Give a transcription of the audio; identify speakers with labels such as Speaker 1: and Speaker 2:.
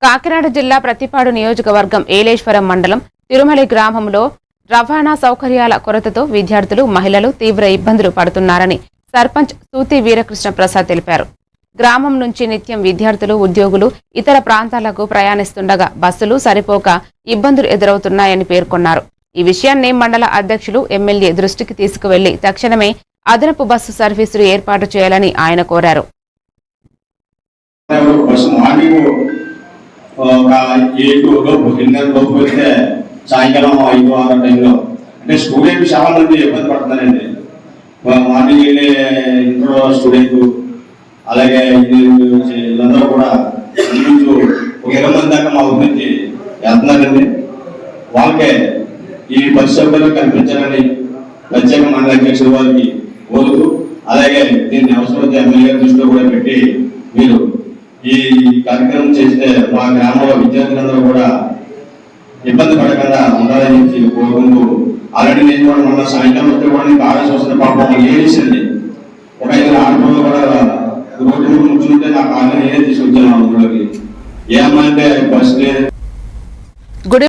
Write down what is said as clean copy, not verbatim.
Speaker 1: కాకినాడ జిల్లా ప్రతిపాడు నియోజకవర్గం ఏలేశ్వరం మండలం తిరుమలి గ్రామంలో రవాణా సౌకర్యాల కొరతతో విద్యార్థులు మహిళలు తీవ్ర ఇబ్బందులు పడుతున్నారని సర్పంచ్ సూతి వీరకృష్ణ ప్రసాద్ తెలిపారు. గ్రామం నుంచి నిత్యం విద్యార్థులు ఉద్యోగులు ఇతర ప్రాంతాలకు ప్రయాణిస్తుండగా బస్సులు సరిపోక ఇబ్బందులు ఎదురవుతున్నాయని పేర్కొన్నారు. ఈ విషయాన్ని మండల అధ్యక్షులు ఎమ్మెల్యే దృష్టికి తీసుకువెళ్లి తక్షణమే అదనపు బస్సు సర్వీసులు ఏర్పాటు చేయాలని ఆయన కోరారు.
Speaker 2: సాయంకాలం 5-6 టైంలో అంటే స్టూడెంట్ చాలా మంది ఇబ్బంది పడుతున్నారండి. మార్నింగ్ వెళ్ళే ఇంటర్ స్టూడెంట్ అలాగే వీళ్ళందరూ కూడా ఇంచుమించు ఒక 20 మంది దాకా మా ఊరి నుంచి వెళ్తున్నారండి. వాళ్ళకే ఈ బస్సు సౌకర్యం కల్పించాలని ప్రత్యేక మండల అధ్యక్షుల వారికి కోరుతూ, అలాగే దీన్ని అవసరమైతే ఎమ్మెల్యే దృష్టిలో కూడా పెట్టి మీరు ఈ కార్యక్రమం చేస్తే మా గ్రామంలో విద్యార్థులందరూ కూడా ఇబ్బంది పడకుండా ఉండాలని కోరుకుంటూ, ఆల్రెడీ నేను కూడా మొన్న సాయంకాలం వస్తే కూడా నీకు ఆర్డర్స్ వస్తున్న పాపం ఏడిసింది. ఒక 5 ఆటోలో కూడా రోడ్డు ముంచుంటే నాకు ఆర్డర్ నేనే తీసుకొచ్చాను అందులోకి. ఏమంటే బస్ లేదు.